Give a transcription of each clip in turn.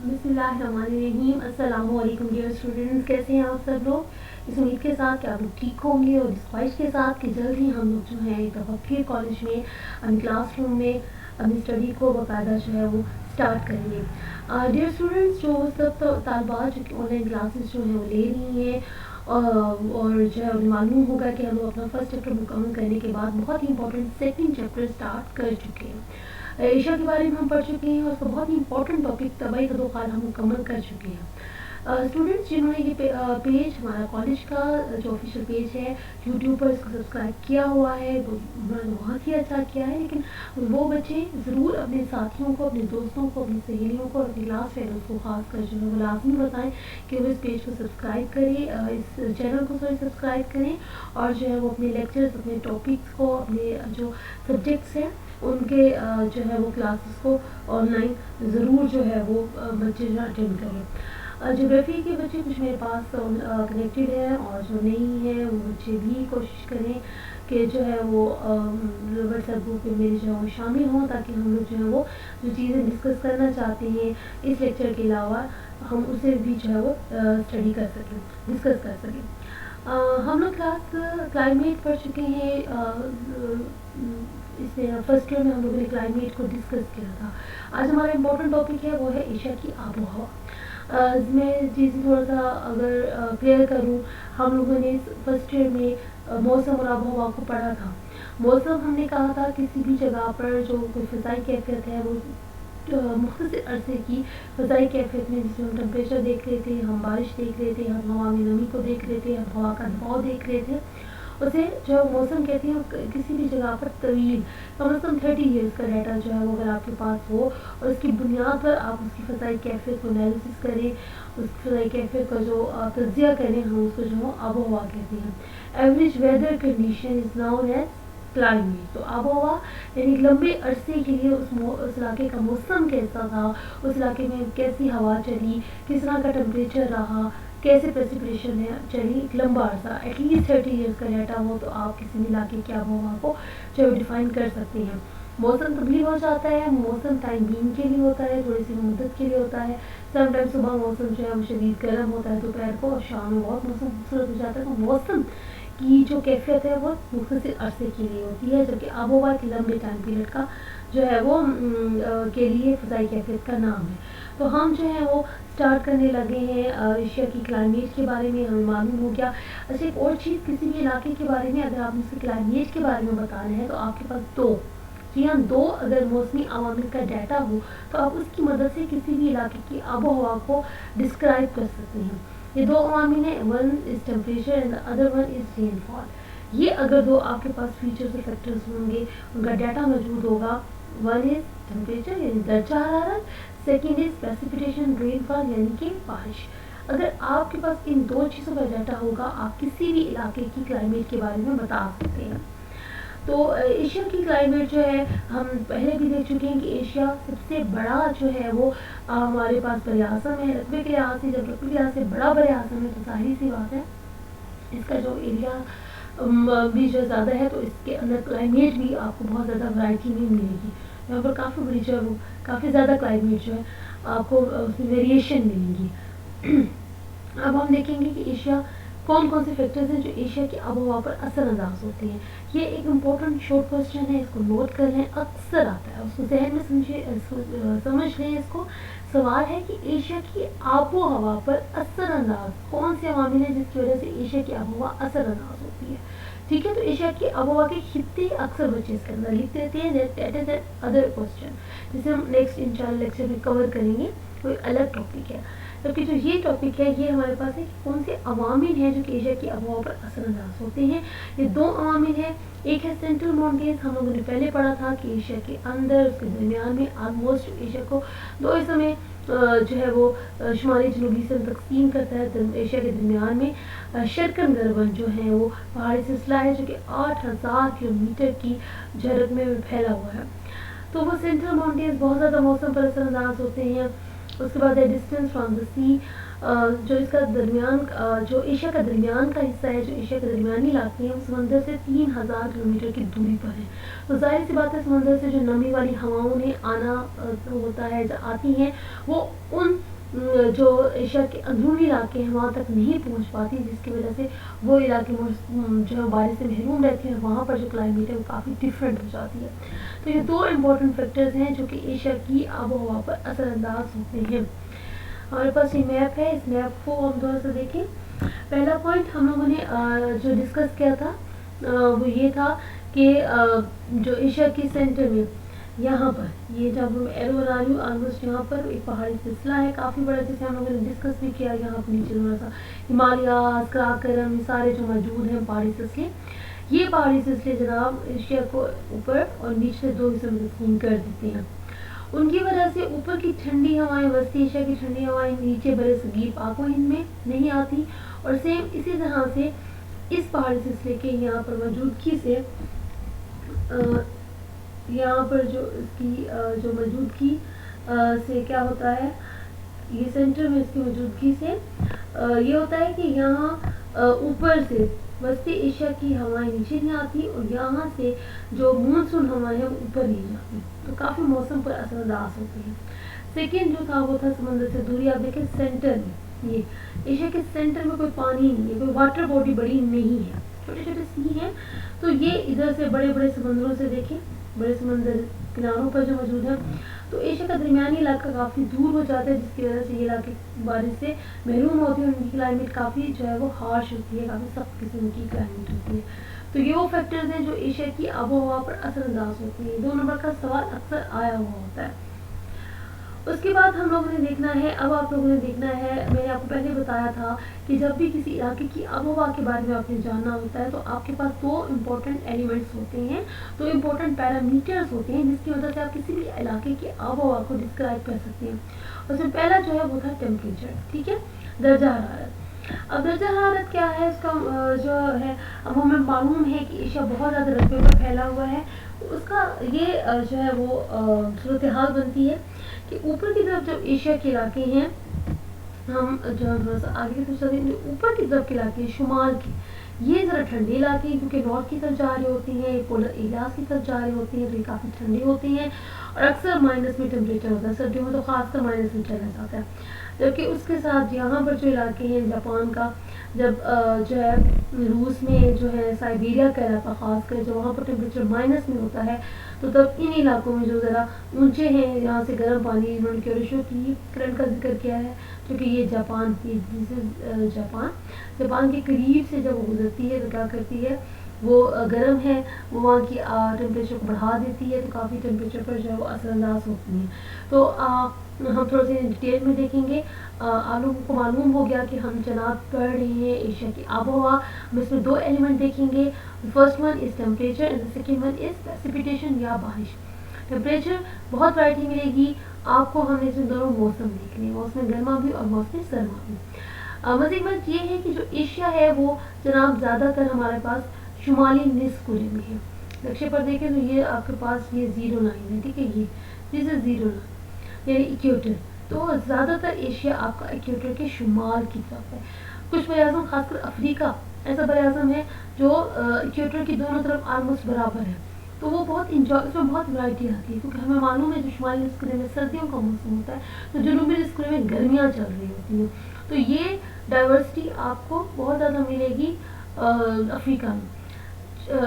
बिस्मिल्लाहिर्रहमानिर्रहीम। अस्सलाम वालेकुम डियर स्टूडेंट्स, कैसे हैं आप सब लोग। इस उम्मीद के साथ कि आप लोग ठीक होंगे और इस ख्वाहिश के साथ कि जल्द ही हम लोग जो है एक दफ़ा फिर कॉलेज में अपनी क्लासरूम में अपनी स्टडी को बाकायदा जो है वो स्टार्ट करेंगे। डियर स्टूडेंट्स, जो सब तालबात जो कि ऑनलाइन क्लासेस जो हैं वो ले रही हैं और जो है उन्हें मालूम होगा कि हम लोग अपना फर्स्ट चैप्टर मुकम्मल करने के बाद बहुत ही इंपॉर्टेंट सेकंड चैप्टर स्टार्ट कर चुके हैं। एशिया के बारे में हम पढ़ चुके हैं और उसका बहुत ही इंपॉर्टेंट टॉपिक तबाही का दुखार हम मुकम्मल कर चुके हैं। स्टूडेंट्स जिन्होंने ये पेज हमारा कॉलेज का जो ऑफिशियल पेज है यूट्यूब पर इसको सब्सक्राइब किया हुआ है वो उन्होंने बहुत ही अच्छा किया है, लेकिन वो बच्चे ज़रूर अपने साथियों को, अपने दोस्तों को, अपनी सहेलियों को, अपनी क्लास फेलोज़ को खास कर जो है वो लाजमी बताएं कि वो इस पेज को सब्सक्राइब करें, इस चैनल को सब्सक्राइब करें और जो है वो अपने लेक्चर्स, अपने टॉपिक्स को, अपने जो सब्जेक्ट्स हैं उनके जो है वो क्लासेस को ऑनलाइन ज़रूर जो है वो बच्चे जो अटेंड करें। ज्योग्राफी के बच्चे कुछ मेरे पास कनेक्टेड हैं और जो नहीं है वो बच्चे भी कोशिश करें कि जो है वो व्हाट्सएप ग्रुप में मेरे जो है वो शामिल हों, ताकि हम लोग जो है वो जो चीज़ें डिस्कस करना चाहते हैं इस लेक्चर के अलावा हम उसे भी जो है वो स्टडी कर सकें, डिस्कस कर सकें। हम लोग क्लाइमेट पढ़ चुके हैं। इसमें फर्स्ट ईयर में हम लोगों ने क्लाइमेट को डिस्कस किया था। आज हमारा इम्पोर्टेंट टॉपिक है वो है एशिया की आबो हवा। मैं चीज़ें थोड़ा सा अगर क्लियर करूँ, हम लोगों ने फर्स्ट ईयर में मौसम और आबो हवा को पढ़ा था। मौसम हमने कहा था किसी भी जगह पर जो कोई फ़िज़ाई कैफियत है वो मुख्तसर अरसे की फ़िज़ाई कैफियत में, जिसमें हम टेम्परेचर देख रहे थे, हम बारिश देख रहे थे, हम हवा में नमी को देख रहे थे, हम हवा का दबाव देख रहे थे, उसे जो मौसम कहते हैं। किसी भी जगह पर तवील कम से कम 30 ईयर्स का डाटा जो है वो अगर आपके पास हो और उसकी बुनियाद पर आप उसकी फ़िज़ाई कैफियत को एनालिसिस करें, उस फ़िज़ाई कैफियत का जो तज्ज़िया करें, हम उसको जो है आबो हवा कहते हैं। Average weather condition is known as climate. तो आबो हवा यानी लंबे अरसे के लिए उस इलाके का मौसम कैसा था, उस इलाके में कैसी हवा चली, किस तरह का टेम्परेचर रहा, कैसे प्रेसिपिटेशन है चली, एक लंबा अर्सा एटलीस्ट 30 ईयर्स का डाटा हो तो आप किसी भी इलाके की आबोहवा को जो डिफाइन कर सकते हैं। मौसम तब्दील हो जाता है, मौसम टाइम बीइंग के लिए होता है, थोड़ी सी मुद्दत के लिए होता है। समटाइम सुबह मौसम जो है वो शदीद गर्म होता है दोपहर को, और शाम में बहुत मौसम खूबसूरत हो जाता है। तो मौसम की जो कैफियत है वो मुख्तसर अरसे के लिए होती है, जबकि आबोहवा के लंबे टाइम पीरियड का जो है वो के लिए फ़िज़ाई कैफियत का नाम है। तो हम जो है वो स्टार्ट करने लगे हैं एशिया की क्लाइमेट के बारे में, हमें मालूम हो गया। अच्छा, एक और चीज़, किसी भी इलाके के बारे में अगर आपने उसके क्लाइमेट के बारे में बताना है तो आपके पास दो अगर मौसमी अवामिल का डाटा हो तो आप उसकी मदद से किसी भी इलाके की आबो हवा को डिस्क्राइब कर सकते हैं। ये दो अवामिल हैं, one is temperature and the other one is rainfall. ये अगर दो आपके पास फीचर्स और फैक्टर्स होंगे, उनका डाटा मौजूद होगा, वन इज़ टेम्परेचर यानी दर्जा हरारत, सेकेंड इज प्रेसिपिटेशन रेनफॉल यानी कि बारिश। अगर आपके पास इन दो चीज़ों का डाटा होगा आप किसी भी इलाके की क्लाइमेट के बारे में बता सकते हैं। तो एशिया की क्लाइमेट जो है हम पहले भी देख चुके हैं कि एशिया सबसे बड़ा जो है वो हमारे पास बरआज़म है। रकबे के लिहाज से, जब रकबे के लिहाज से बड़ा बरआज़म है तो जाहिर सी बात है इसका जो एरिया भी जो ज़्यादा है तो इसके अंदर क्लाइमेट भी आपको बहुत ज़्यादा वैरायटी में मिलेगी। यहाँ पर काफ़ी बड़ी जो है वो काफ़ी ज़्यादा क्लाइमेट जो है आपको उसमें वेरिएशन मिलेंगी। अब हम देखेंगे कि एशिया कौन कौन से फैक्टर्स हैं जो एशिया की आबोहवा पर असरअंदाज होते हैं। ये एक इम्पोर्टेंट शॉर्ट क्वेश्चन है, इसको नोट कर लें, अक्सर आता है, उसको जहन में समझ लें। इसको सवाल है कि एशिया की आबो हवा पर असरअंदाज कौन से अवामिल हैं जिसकी वजह से एशिया की आबो हवा असरअंदाज होती है। ठीक है, तो एशिया की आबोहवा के खित्ते अक्सर बच्चे इसके अंदर लिख देते हैं, दैट इज अदर क्वेश्चन जिसे हम नेक्स्ट इंशाल्लाह लेक्चर में कवर करेंगे, कोई अलग टॉपिक है। जबकि जो ये टॉपिक है ये हमारे पास है कि कौन से अवामिल हैं जो कि एशिया की आबोहवा पर असरअंदाज होते हैं। ये दो अवामिल हैं, एक है सेंट्रल माउंटेन्स, हम लोगों ने पहले पढ़ा था कि एशिया के अंदर उसके दरमियान में ऑलमोस्ट एशिया को दो हिस्सों में जो है वो शुमाली जनूबी से तकसीम करता है। एशिया के दरमियान में शर्कन गर्बन जो है वो पहाड़ी सिलसिला है जो कि 8000 किलोमीटर की झरक में फैला हुआ है। तो वो सेंट्रल माउंटेन्स बहुत ज़्यादा मौसम पर असरअंदाज होते हैं। उसके बाद है डिस्टेंस फ्रॉम द सी, जो इसका दरमियान जो एशिया का दरमियान का हिस्सा है, जो एशिया के दरमियानी इलाके हैं, वो समंदर से 3000 किलोमीटर की दूरी पर है। तो जाहिर सी बात है समंदर से जो नमी वाली हवाओं ने आना होता है, जो आती हैं वो उन جو ایشیا کے اندرونی علاقے ہیں وہاں تک نہیں پہنچ پاتی، جس کی وجہ سے وہ علاقے جو ہے بارش سے محروم رہتے ہیں، وہاں پر جو کلائمیٹ ہے وہ کافی ڈفرینٹ ہو جاتی ہے۔ تو یہ دو امپورٹنٹ فیکٹرز ہیں جو کہ ایشیا کی آب و ہوا پر اثر انداز ہوتے ہیں۔ ہمارے پاس یہ میپ ہے، اس میپ کو ہم تھوڑا سا دیکھیں۔ پہلا پوائنٹ ہم لوگوں نے جو ڈسکس کیا تھا وہ یہ تھا کہ جو ایشیا کے سینٹر میں یہاں پر یہ جب ایرو بنا رہی ہوں آلموسٹ یہاں پر ایک پہاڑی سلسلہ ہے کافی بڑا، جسے ہم لوگوں نے ڈسکس بھی کیا، یہاں پر نیچے تھوڑا سا ہمالیاز، کراکرم، یہ سارے جو موجود ہیں پہاڑی سلسلے، یہ پہاڑی سلسلے جناب ایشیا کو اوپر اور نیچے دو حصوں میں تقسیم کر دیتے ہیں۔ ان کی وجہ سے اوپر کی ٹھنڈی ہوائیں، وسطی ایشیا کی ٹھنڈی ہوائیں نیچے برِ صغیر پاک و ہند میں نہیں آتی، اور سیم اسی طرح سے اس پہاڑی سلسلے کے یہاں پر موجودگی سے یہاں پر جو اس کی جو موجودگی سے کیا ہوتا ہے، یہ سینٹر میں اس کی موجودگی سے یہ ہوتا ہے کہ یہاں اوپر سے وسطی ایشیا کی ہوائیں نیچے نہیں آتی، اور یہاں سے جو مونسون ہوائیں ہیں وہ اوپر نہیں جاتی، تو کافی موسم پر اثر انداز ہوتے ہیں۔ سیکنڈ جو تھا وہ تھا سمندر سے دوری۔ آپ دیکھیں سینٹر میں، یہ ایشیا کے سینٹر میں کوئی پانی نہیں ہے، کوئی واٹر باڈی بڑی نہیں ہے، چھوٹے چھوٹے سی ہیں، تو یہ ادھر سے بڑے بڑے سمندروں سے دیکھیں، بڑے سمندر کناروں پر جو موجود ہے، تو ایشیا کا درمیانی علاقہ کافی دور ہو جاتا ہے، جس کی وجہ سے یہ علاقے بارش سے محروم ہوتے ہیں، ان کی کلائمیٹ کافی جو ہے وہ ہارش ہوتی ہے، کافی سخت قسم کی کلائمیٹ ہوتی ہے۔ تو یہ وہ فیکٹرز ہیں جو ایشیا کی آب و ہوا پر اثر انداز ہوتے ہیں۔ 2 نمبر کا سوال اکثر آیا ہوا ہوتا ہے۔ اس کے بعد ہم لوگوں نے دیکھنا ہے، اب آپ لوگوں نے دیکھنا ہے، میں نے آپ کو پہلے بتایا تھا کہ جب بھی کسی علاقے کی آب و ہوا کے بارے میں آپ نے جاننا ہوتا ہے تو آپ کے پاس 2 امپورٹنٹ ایلیمنٹس ہوتے ہیں، 2 امپورٹنٹ پیرامیٹرز ہوتے ہیں، جس کی وجہ سے آپ کسی بھی علاقے کی آب و ہوا کو ڈسکرائب کر سکتے ہیں۔ اس میں پہلا جو ہے وہ تھا ٹیمپریچر، ٹھیک ہے، درجہ حرارت۔ اب درجہ حرارت کیا ہے، اس کا جو ہے، اب ہمیں معلوم ہے کہ ایشیا بہت زیادہ رقبے پر پھیلا ہوا ہے، تو اس کا یہ جو ہے وہ صورتحال بنتی ہے کہ اوپر کی طرف جب ایشیا کے علاقے ہیں، ہم جو تھوڑا سا آگے کی طرف چلتے ہیں، جو اوپر کی طرف کے علاقے ہیں شمال کے، یہ ذرا ٹھنڈے علاقے ہیں کیونکہ نارتھ کی طرف جا رہے ہوتے ہیں، پولر ایریاز کی طرف جا رہے ہوتے ہیں، تو یہ کافی ٹھنڈے ہوتے ہیں اور اکثر مائنس میں ٹیمپریچر ہوتا ہے، سردیوں میں تو خاص کر مائنس میں چلا جاتا ہے۔ جبکہ اس کے ساتھ یہاں پر جو علاقے ہیں جاپان کا، جب جو ہے روس میں جو ہے سائبیریا کا علاقہ خاص کر جو وہاں پر ٹیمپریچر مائنس میں ہوتا ہے، تو تب ان علاقوں میں جو ذرا اونچے ہیں یہاں سے گرم پانی انہوں نے کیورشو کی کرنٹ کا ذکر کیا ہے، کیونکہ یہ جاپان کی جاپان کے قریب سے جب وہ گزرتی ہے تو کیا کرتی ہے، وہ گرم ہے، وہ وہاں کی ٹیمپریچر کو بڑھا دیتی ہے، تو کافی ٹیمپریچر پر جو ہے وہ اثر انداز ہوتی ہیں۔ تو ہم تھوڑا سے ڈیٹیل میں دیکھیں گے۔ آپ لوگوں کو معلوم ہو گیا کہ ہم جناب پڑھ رہے ہیں ایشیا کی آب و ہوا، ہم اس میں 2 ایلیمنٹ دیکھیں گے، first one is temperature and second one is precipitation یا بارش۔ ٹیمپریچر بہت ویرائٹی ملے گی آپ کو، ہم نے اس میں دونوں موسم دیکھنے، موسم گرما بھی اور موسم سرما بھی۔ مزید بات یہ ہے کہ جو ایشیا ہے وہ جناب زیادہ تر ہمارے پاس شمالی نصف کره میں ہے۔ نقشے پر دیکھیں تو یہ آپ کے پاس یہ 0 لائن ہے، ٹھیک ہے، یہ دس از 0 لائن یعنی ایکویٹر، تو زیادہ تر ایشیا آپ کا ایکویٹر کے شمال کی طرف ہے۔ کچھ بر اعظم خاص کر افریقہ ایسا بر اعظم ہے جو ایکویٹر کی دونوں طرف آلموسٹ برابر ہے، تو وہ بہت انجوائے، اس میں بہت ورائٹی آتی ہے، کیونکہ ہمیں معلوم ہے جو شمالی نصف کره میں سردیوں کا موسم ہوتا ہے تو جنوبی نصف کره میں گرمیاں چل رہی ہوتی ہیں، تو یہ ڈائیورسٹی آپ کو بہت زیادہ ملے گی افریقہ میں۔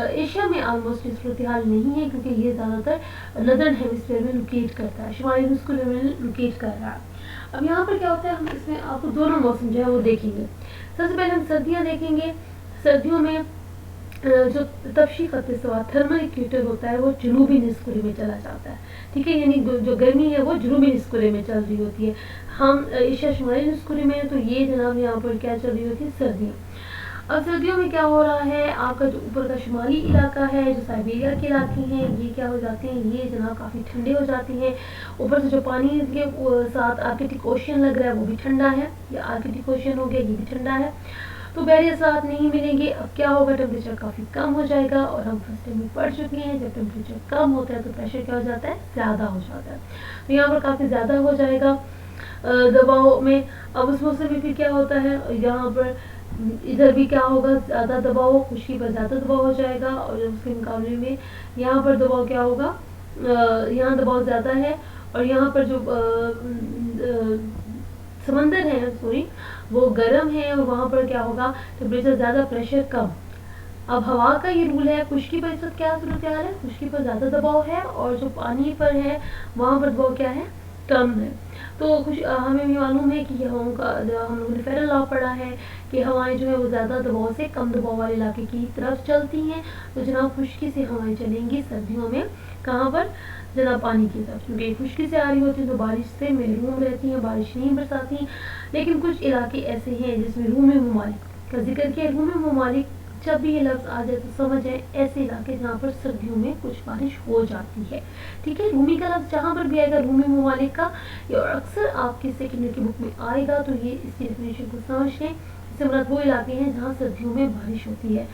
ایشیا میں آلموسٹ اس صورتحال نہیں ہے کیونکہ یہ زیادہ تر نردرن ہیمسفیئر میں لوکیٹ کرتا ہے، شمالی نصف کره میں لوکیٹ کر رہا ہے۔ اب یہاں پر کیا ہوتا ہے، ہم اس میں آپ کو دونوں موسم جو ہے وہ دیکھیں گے۔ سب سے پہلے ہم سردیاں دیکھیں گے۔ سردیوں میں جو تفشی خط استوا تھرمل ایکویٹر ہوتا ہے وہ جنوبی نصف کره میں چلا جاتا ہے، ٹھیک ہے، یعنی جو گرمی ہے وہ جنوبی نصف کره میں چل رہی ہوتی ہے، ہم ایشیا شمالی نصف کره میں ہے، تو یہ جناب یہاں پر کیا چل رہی ہوتی ہے، سردیاں۔ اب سردیوں میں کیا ہو رہا ہے، آپ کا جو اوپر کا شمالی علاقہ ہے، جو سائبیریا کے علاقے ہیں، یہ کیا ہو جاتے ہیں، یہ جناب کافی ٹھنڈے ہو جاتے ہیں۔ اوپر سے جو پانی کے ساتھ آرکٹک اوشین لگ رہا ہے وہ بھی ٹھنڈا ہے، یہ آرکٹک اوشین ہو گیا، یہ بھی ٹھنڈا ہے، تو بحری اثرات نہیں ملیں گے۔ اب کیا ہوگا، ٹیمپریچر کافی کم ہو جائے گا، اور ہم فرسٹ ٹائم میں پڑھ چکے ہیں جب ٹیمپریچر کم ہوتا ہے تو پریشر کیا ہو جاتا ہے، زیادہ ہو جاتا ہے، تو یہاں پر کافی زیادہ ہو جائے گا دباؤ میں۔ اب اس موسم میں پھر کیا ہوتا ہے، یہاں پر ادھر بھی کیا ہوگا، زیادہ دباؤ، خشکی پر زیادہ دباؤ ہو جائے گا، اور اس کے مقابلے میں یہاں پر دباؤ کیا ہوگا، یہاں دباؤ زیادہ ہے، اور یہاں پر جو समंदर है सॉरी वो गर्म है और वहाँ पर क्या होगा टेम्परेचर ज़्यादा, प्रेशर कम। अब हवा का ये रूल है, खुश्की पर इस वक्त क्या सूरत हाल है, खुश्की पर ज़्यादा दबाव है और जो पानी पर है वहाँ पर दबाव क्या है, कम है। तो हमें भी मालूम है कि हवाओं का हम लोगों ने फेरल लॉ पढ़ा है कि हवाएं जो है वो ज़्यादा दबाव से कम दबाव वाले इलाके की तरफ चलती हैं। तो जनाब खुश्की से हवाएं चलेंगी सर्दियों में कहाँ पर, जनाब पानी की तरफ, क्योंकि खुश्की से आ रही होती है तो बारिश से महरूम रहती हैं, बारिश नहीं बरसाती। लेकिन कुछ इलाके ऐसे हैं जिसमें रूम ममालिक का जिक्र किया। रूम ममालिक जब भी ये लफ्ज़ आ जाए तो समझ जाए ऐसे इलाके जहाँ पर सर्दियों में कुछ बारिश हो जाती है। ठीक है, रूमी का लफ्ज़ जहाँ पर भी आएगा रूमी ममालिक का, और अक्सर आपके सेकेंडरी की बुक में आएगा, तो ये इसकी डेफिनेशन को समझ लें। इससे मतलब वो इलाके हैं जहाँ सर्दियों में बारिश होती है।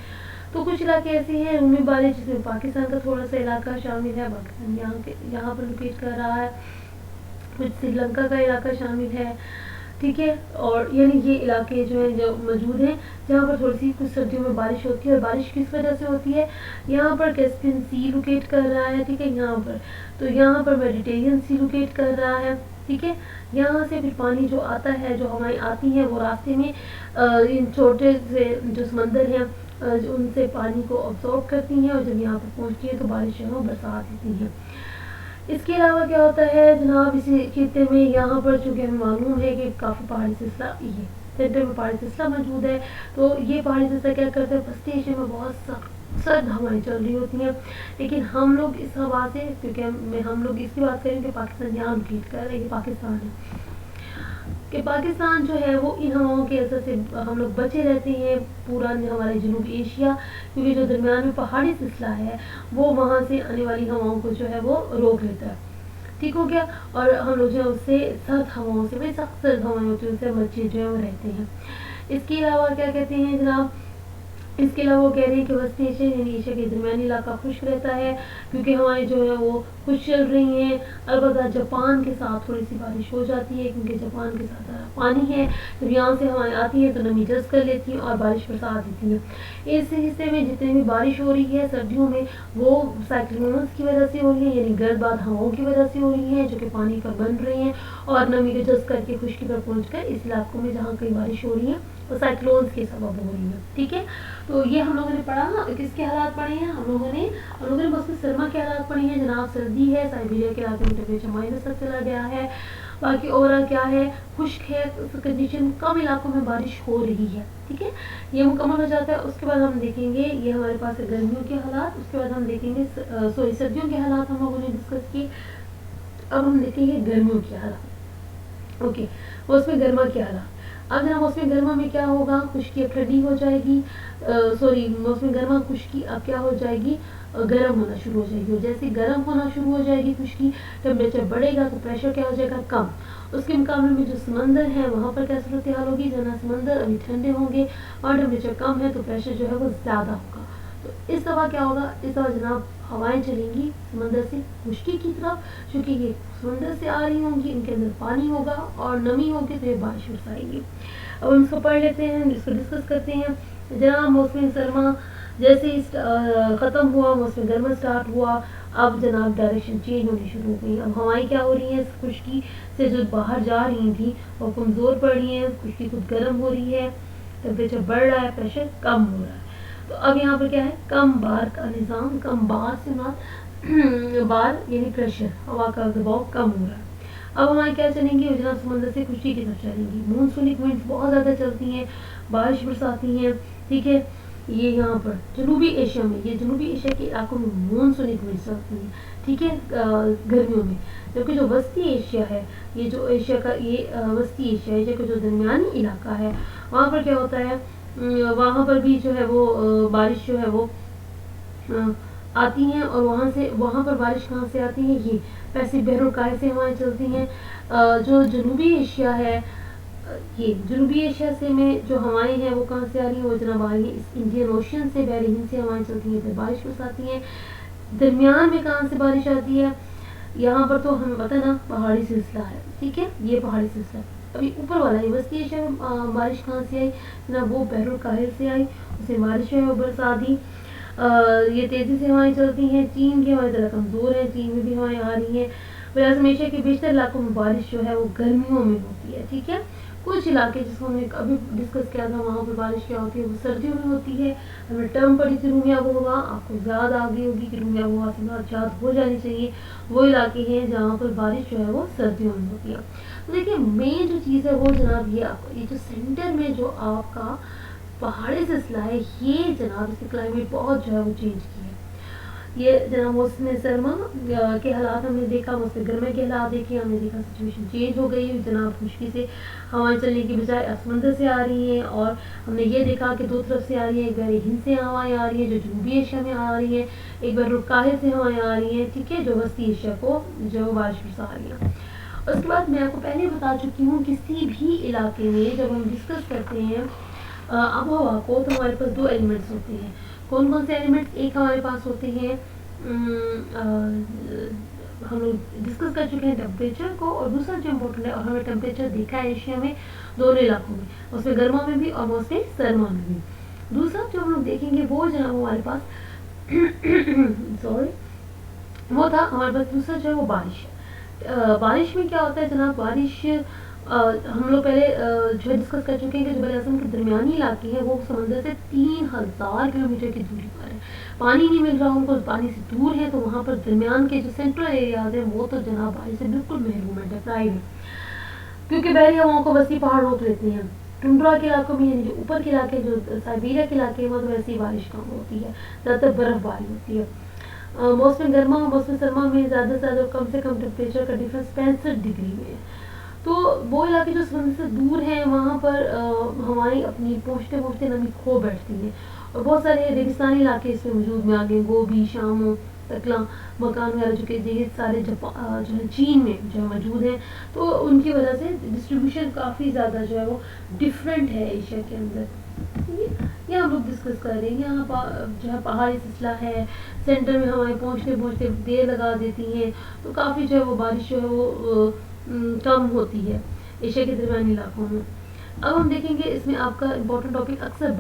तो कुछ इलाके ऐसे हैं रूमी बारिश जिसमें पाकिस्तान का थोड़ा सा इलाका शामिल है, पाकिस्तान यहाँ पर लोकेट कर रहा है, कुछ श्रीलंका का इलाका शामिल है। ठीक है, और यानी ये इलाके जो हैं जो मौजूद हैं जहाँ पर थोड़ी सी कुछ सर्दियों में बारिश होती है। और बारिश किस वजह से होती है, यहाँ पर कैस्पियन सी लोकेट कर रहा है, ठीक है, यहाँ पर तो यहाँ पर मेडिटेरियन सी लोकेट कर रहा है। ठीक है, यहाँ से फिर पानी जो आता है, जो हवाएं आती हैं वो रास्ते में इन छोटे से जो समंदर हैं उनसे पानी को अब्सॉर्ब करती हैं और जब यहाँ पर पहुँचती है तो बारिश जो है वो बरसात देती हैं। इसके अलावा क्या होता है जनाब इसी खित्ते में, यहाँ पर चूँकि हमें मालूम है कि काफ़ी पहाड़ी सिलसिला ये सेंटर में पहाड़ी सिलसिला मौजूद है, तो ये पहाड़ी सिलसिला क्या करते हैं, पश्चिमी एशिया में बहुत सख्त सर्द हवाएं चल रही होती हैं। लेकिन हम लोग इस हवा से, क्योंकि हम लोग इसकी बात करें कि पाकिस्तान यहाँ लोकेट कर रहे हैं, पाकिस्तान है कि पाकिस्तान जो है वो इन हवाओं के असर से हम लोग बचे रहते हैं, पूरा हमारे जनूबी एशिया, क्योंकि जो दरमियान में पहाड़ी सिलसिला है वो वहाँ से आने वाली हवाओं को जो है वो रोक लेता है। ठीक हो गया, और हम लोग जो है उससे सर्द हवाओं से, बड़ी सख्त सर्द हवाएं होती है उससे बच्चे जो है वो रहते हैं। इसके अलावा क्या कहते हैं जनाब, इसके अलावा वो कह रहे हैं कि वस्ती एशिया यानी एशिया के दरमियानी इलाका खुश्क रहता है क्योंकि हवाएं जो है वो खुश चल रही हैं। अलबत्ता जापान के साथ थोड़ी सी बारिश हो जाती है क्योंकि जापान के साथ पानी है, जब यहाँ से हवाएं आती हैं तो नमी जज़्ब कर लेती हैं और बारिश बरसात देती हैं। इस हिस्से में जितनी भी बारिश हो रही है सर्दियों में वो साइक्लोन्स की वजह से हो रही है, यानी गर्दबाद हवाओं की वजह से हो रही हैं जो कि पानी पर बन रही हैं और नमी को जज़्ब करके खुश्की पर पहुँच कर इस इलाकों में जहाँ कहीं बारिश हो रही है वो साइक्लोन्स के सबब हो रही है। ठीक है, तो ये हम लोगों ने पढ़ा ना, किसके हालात पढ़े हैं हम लोगों ने मौसम सरमा के हालात पढ़े हैं जनाब। सर्दी है, साइबेरिया के इलाके में टेम्परेचर माइनस तक चला गया है। बाकी ओवरऑल क्या है, खुश्क है कंडीशन, कम इलाकों में बारिश हो रही है। ठीक है, ये मुकम्मल हो जाता है। उसके बाद हम देखेंगे, ये हमारे पास है गर्मियों के हालात, उसके बाद हम देखेंगे सर्दियों के हालात हम लोगों ने डिस्कस किए। अब हम देखेंगे गर्मियों के हालात। ओके, मौसम गर्मा के हालात। अब जरा मौसम गर्मा में क्या होगा, खुश्की अब ठंडी हो जाएगी, मौसम गर्मा खुश्की अब क्या हो जाएगी, गर्म होना शुरू हो जाएगी। और जैसे गर्म होना शुरू हो जाएगी खुश्की, टेम्परेचर बढ़ेगा तो प्रेशर क्या हो जाएगा, कम। उसके मुकाबले में जो समंदर है वहाँ पर क्या सूरत हाल होगी, जना समंदर अभी ठंडे होंगे और टेम्परेचर कम है तो प्रेशर जो है वो ज़्यादा होगा। तो इस दफ़ा क्या होगा, इस दफ़ा जनाब हवाएं चलेंगी समंदर से खुश्की की तरफ, क्योंकि ये समंदर से आ रही होंगी, इनके अंदर पानी होगा और नमी होगी तो ये बारिश बरसाएंगी। अब हम इसको पढ़ लेते हैं, इसको डिस्कस करते हैं। जनाब मौसम सरमा जैसे ही ख़त्म हुआ, मौसम गर्मा स्टार्ट हुआ, अब जनाब डायरेक्शन चेंज होनी शुरू हो गई। अब हवाएं क्या हो रही हैं, खुश्की से जो बाहर जा रही थी वो कमज़ोर पड़ रही हैं, खुश्की खुद गर्म हो रही है, टेम्परेचर बढ़ रहा है, प्रेशर कम हो रहा है। तो अब यहाँ पर क्या है, कम बार का निज़ाम, कम बार से बार यानी प्रेशर, हवा का दबाव कम हो रहा है। अब हमारे क्या चलेंगी, जनाब समंदर से खुश्की की तरफ चलेंगी। मूनसूनिक विंड्स बहुत ज़्यादा चलती हैं, बारिश बरसाती हैं। ठीक है, ये यहाँ पर जनूबी एशिया में, ये जनूबी एशिया के इलाकों में मूनसूनिक विंड्स चलती हैं। ठीक है, गर्मियों में। जबकि जो वस्ती एशिया है, ये जो एशिया का ये वस्ती एशिया का जो दरमियानी इलाका है वहाँ पर क्या होता है, वहाँ पर भी जो है वो बारिश जो है वो आती हैं। और वहाँ पर बारिश कहाँ से आती है, ये पैसिफिक बहरोकाय से हवाएं चलती हैं। जो जनूबी एशिया है, ये जनूबी एशिया से में जो हवाएं हैं वो कहाँ से आ रही हैं, वो जनाब आ रही है इस इंडियन ओशन से, बहरी हिंद से हवाएं चलती हैं, तो बारिश बरसाती हैं। दरमियान में कहाँ से बारिश आती है, यहाँ पर तो हमें पता ना पहाड़ी सिलसिला है। ठीक है, ये पहाड़ी सिलसिला अभी ऊपर वाला है। वस्ती एशिया में बारिश कहाँ से आई ना, वो बहरुल से आई, उसे बारिश है वो बरसात दी। ये तेज़ी से हवाएं चलती हैं। चीन की हवाएं ज़रा कमज़ोर हैं, चीन में भी हवाएं आ रही हैं। बराज़ एशिया के बेशतर इलाकों में बारिश जो है वो गर्मियों में होती है, ठीक है। कुछ इलाके जिसको हमने अभी डिस्कस किया था वहाँ पर बारिश क्या होती है वो सर्दियों में होती है। हमने टर्म पढ़ी थी रूमी आबोहवा, आपको याद आ गई होगी कि रूमी आबोहवा से बात याद हो जानी चाहिए। वो इलाके हैं जहाँ पर बारिश जो है वो सर्दियों में होती है। तो देखिए मेन जो चीज़ है वो जनाब ये जो सेंटर में जो आपका पहाड़ी सिलसिला है, ये जनाब इसके क्लाइमेट बहुत जो है वो चेंज की है। ये जनाब मौसम सरमा के हालात हमने देखा, मौसम गर्मा के हालात देखे, हमने देखा सिचुएशन चेंज हो गई जनाब। खुशकी से हवाएं चलने की बजाय समंदर से आ रही हैं, और हमने ये देखा कि दो तरफ से आ रही है। एक बार हिंद से हवाएं आ रही हैं जो जनूबी एशिया में आ रही हैं, एक बार काहिर से हवाएं आ रही हैं, ठीक है, जो वस्ती एशिया को जो बारिश बरसा रही है। उसके बाद मैं आपको पहले बता चुकी हूँ किसी भी इलाके में जब हम डिस्कस करते हैं आबोहवा को, तो हमारे पास दो एलिमेंट्स होते हैं। कौन कौन से एलिमेंट्स? एक हमारे पास होते हैं हम लोग डिस्कस कर चुके हैं टेम्परेचर को, और दूसरा जो इम्पोर्टेंट है, और हमें टेम्परेचर देखा है एशिया में दोनों इलाकों में, उसमें गर्मा में भी और मौसम सरमा में भी। दूसरा जो हम लोग देखेंगे वो जनाब हमारे पास सॉरी वो था हमारे पास दूसरा जो है वो बारिश है। बारिश में क्या होता है जनाब? बारिश हम लोग पहले जो है डिस्कस कर चुके हैं कि जबल आज़म के दरमियानी इलाके हैं वो समंदर से 3000 किलोमीटर की दूरी पर है। पानी नहीं मिल रहा उनको, पानी से दूर है, तो वहाँ पर दरमियान के जो सेंट्रल एरियाज हैं वो तो जनाब बारिश से बिल्कुल महरूम है, डिप्राइव है, क्योंकि बहरी हवाओं को वसी पहाड़ रोक लेते हैं। टुंड्रा के इलाकों में यानी जो ऊपर के इलाके, जो साइबेरिया के इलाके हैं, वहाँ तो वैसी बारिश कम होती है, ज़्यादातर बर्फबारी होती है। मौसम गर्मा और मौसम सरमा में ज़्यादा से ज़्यादा कम से कम टेम्परेचर का डिफरेंस 65 डिग्री में है। तो वो इलाके जो समंदर से दूर हैं वहाँ पर हवाएं अपनी पहुँचते पहुँचते नमी खो बैठती हैं, और बहुत सारे रेगिस्तानी इलाके इसमें वजूद में आ गए, गोभी, शामो, तकला, मकान वगैरह, जो कि ये सारे जो है चीन में जो मौजूद हैं। तो उनकी वजह से डिस्ट्रीब्यूशन काफ़ी ज़्यादा जो है वो डिफरेंट है एशिया के अंदर। ये हम लोग डिस्कस कर रहे हैं। यहाँ जो है पहाड़ी सिलसिला है, सेंटर में हवाएं पहुँचते पहुँचते देर लगा देती हैं, तो काफ़ी जो है वो बारिश जो है वो कम होती है एशिया के दरमियानी इलाकों में। अब हम देखेंगे इसमें आपका इम्पोर्टेंट टॉपिक अक्सर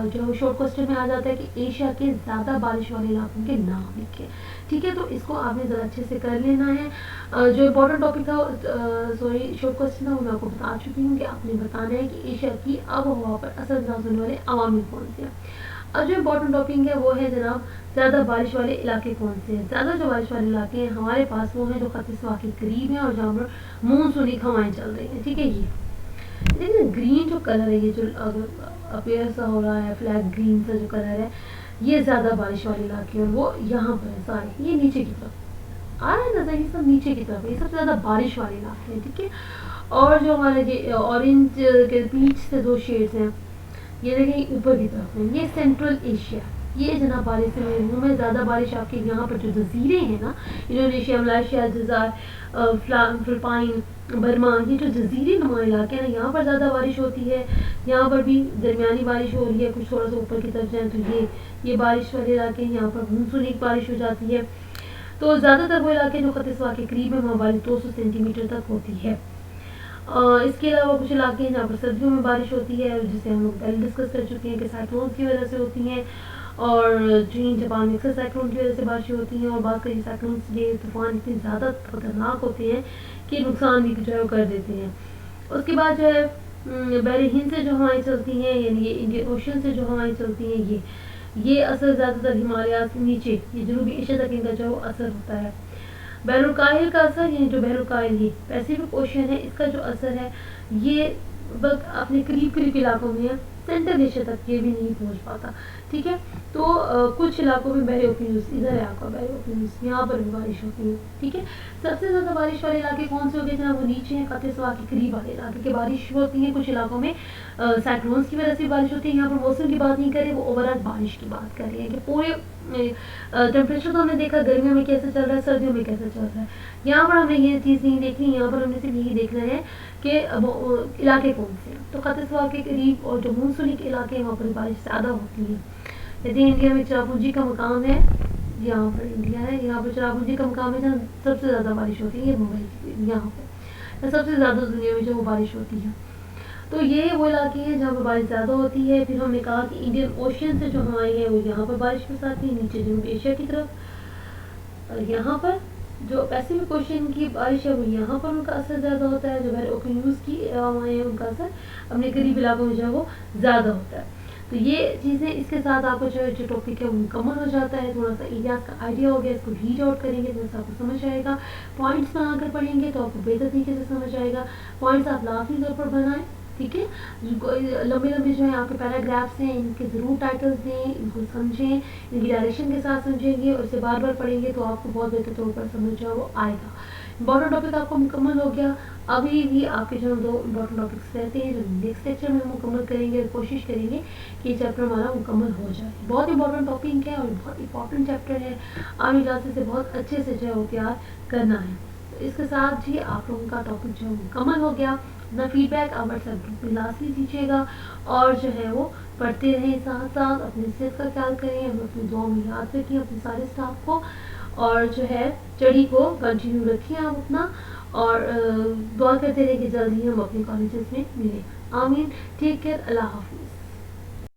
जो है शॉर्ट क्वेश्चन में आ जाता है कि एशिया के ज़्यादा बारिश वाले इलाकों के नाम लिखें, ठीक है। तो इसको आपने ज़रा अच्छे से कर लेना है। जो इम्पोर्टेंट टॉपिक था सॉरी शॉर्ट क्वेश्चन था वो मैं आपको बता चुकी हूँ कि आपने बताना है कि एशिया की आबोहवा पर असरअंदाज होने वाले अवामिल कौन से हैं। अब जो इम्पोर्टेंट टॉपिक है वो है जनाब ज़्यादा बारिश वाले इलाके कौन से हैं। ज़्यादा जो बारिश वाले इलाके हैं हमारे पास वो हैं जो खत सवा के करीब हैं और जहाँ पर मानसूनी हवाएं चल रही हैं, ठीक है। ये लेकिन ग्रीन जो कलर है, ये जो अपेयर सा हो रहा है, फ्लैग ग्रीन सा जो कलर है, ये ज़्यादा बारिश वाले इलाके हैं, और वो यहाँ पर है सारे, ये नीचे की तरफ आ रहा है नजर, ये सब नीचे की तरफ है, ये सबसे ज़्यादा बारिश वाले इलाके हैं, ठीक है। और जो हमारे ये ऑरेंज के बीच से दो शेड्स हैं, ये देखें ऊपर की तरफ में, ये सेंट्रल एशिया, ये जनाब बारिश से महरूम है। ज़्यादा बारिश आपके यहाँ पर जो जजीरे हैं ना, इंडोनेशिया, मलेशिया, जज़ार, फिलिपाइन, बर्मा, ये जो जजीरे नुमा इलाके हैं ना, यहाँ पर ज़्यादा बारिश होती है। यहाँ पर भी दरमियानी बारिश हो रही है, कुछ थोड़ा सा ऊपर की तरफ जाए तो ये बारिश वाले इलाके हैं, यहाँ पर मानसूनी बारिश हो जाती है। तो ज़्यादातर वो इलाके जो खत सवा के करीब है वहाँ बारिश 200 सेंटीमीटर तक होती है। इसके अलावा कुछ इलाके हैं जहाँ पर सर्दियों में बारिश होती है, जिसे हम लोग पहले डिस्कस कर चुके हैं कि साइक्लोन की वजह से होती हैं, और चीन जापान में अक्सर साइक्लोन की वजह से बारिशें होती हैं, और बात करें साइक्लोन ये तूफान इतने ज़्यादा खतरनाक होते हैं कि नुकसान भी जो है वो कर देते हैं। उसके बाद जो है बहरे हिंद से जो हवाएं चलती हैं, यानी ये इंडियन ओशन से जो हवाएं चलती हैं, ये असर ज़्यादातर हिमालय से नीचे ये जनूबी एशिया तक इनका जो असर होता है। बहरुकाहिल का असर, यानी जो बहरुकाहिल ये पैसिफिक ओशन है, इसका जो असर है ये बस अपने करीब करीब इलाकों में है, सेंट्रल एशिया तक ये भी नहीं पहुंच पाता, ठीक है। तो कुछ इलाकों में बहरे ओपिनियस, इधर है आपका बहरे ओपिनियस, यहाँ पर भी बारिश होती है, ठीक है। सबसे ज़्यादा बारिश वाले इलाके कौन से हो गए जनाब? वो नीचे हैं, खत सवा के करीब वाले इलाके की बारिश होती है। कुछ इलाकों में साइक्लोन्स की वजह से बारिश होती है। यहाँ पर मौसम की बात नहीं कर रहे, वो ओवरऑल बारिश की बात कर रहे हैं कि पूरे टेम्परेचर तो हमने देखा गर्मियों में कैसे चल रहा है, सर्दियों में कैसे चल रहा है। यहाँ पर हमने ये चीज़ नहीं देखनी, यहाँ पर हमने सिर्फ यही देखना है कि इलाके कौन से हैं। तो खत सवा के करीब और जो मानसूनी के इलाके हैं वहाँ पर बारिश ज़्यादा होती है। यदि इंडिया में चिरापुंजी का मकाम है, यहाँ पर इंडिया है, यहाँ पर चिरापुंजी का मकाम है जहाँ सबसे ज़्यादा बारिश होती है, मुंबई यहाँ पर सबसे ज़्यादा दुनिया में जो बारिश होती है। तो ये वो इलाके हैं जहाँ पर बारिश ज़्यादा होती है। फिर हमने कहा कि इंडियन ओशन से जो हवाएं हैं वो यहाँ पर बारिश बरसाती है, नीचे जनूबी एशिया की तरफ, और यहाँ पर جو ویسے بھی کوشچن کی بارش ہے وہ یہاں پر ان کا اثر زیادہ ہوتا ہے، جو غیر اوپن یوز کی ہوائیں ہیں ان کا اثر اپنے قریب علاقوں میں جو ہے وہ زیادہ ہوتا ہے. تو یہ چیزیں اس کے ساتھ آپ کو جو ٹاپک ہے وہ مکمل ہو جاتا ہے. تھوڑا سا ایریاز کا آئیڈیا ہو گیا، اس کو ریڈ آؤٹ کریں گے تو اس سے آپ کو سمجھ آئے گا. پوائنٹس بنا کر پڑھیں گے تو آپ کو بہتر طریقے سے سمجھ آئے گا. پوائنٹس آپ لازمی طور پر بنائیں، ٹھیک ہے. لمبے لمبے جو ہیں آپ کے پیراگرافس ہیں ان کے ضرور ٹائٹلز دیں، ان کو سمجھیں، ان کی ڈائریکشن کے ساتھ سمجھیں گے اور اسے بار بار پڑھیں گے تو آپ کو بہت بہتر طور پر سمجھ جو وہ آئے گا. امپورٹنٹ ٹاپک آپ کو مکمل ہو گیا. ابھی بھی آپ کے جو 2 امپورٹنٹ ٹاپکس رہتے ہیں جو نیکسٹ لیکچر میں مکمل کریں گے، کوشش کریں گے کہ یہ چیپٹر ہمارا مکمل ہو جائے. بہت امپورٹنٹ ٹاپک ہے اور بہت امپورٹنٹ چیپٹر ہے. عام کلاسز سے بہت اچھے سے جو ہے وہ تیار کرنا ہے. تو اس کے ساتھ جی آپ لوگوں کا ٹاپک جو ہے مکمل ہو گیا. اپنا فیڈ بیک آپ واٹس ایپ گروپ میں لازمی دیجیے گا اور جو ہے وہ پڑھتے رہیں ساتھ ساتھ. اپنی صحت کا خیال کریں، ہم اپنی دعاؤں میں یاد رکھیں اپنے سارے اسٹاف کو، اور جو ہے اسٹڈی کو کنٹینیو رکھیں آپ اپنا، اور دعا کرتے رہیں کہ جلدی ہم اپنے کالجز میں ملیں. آمین. Take care. اللہ حافظ.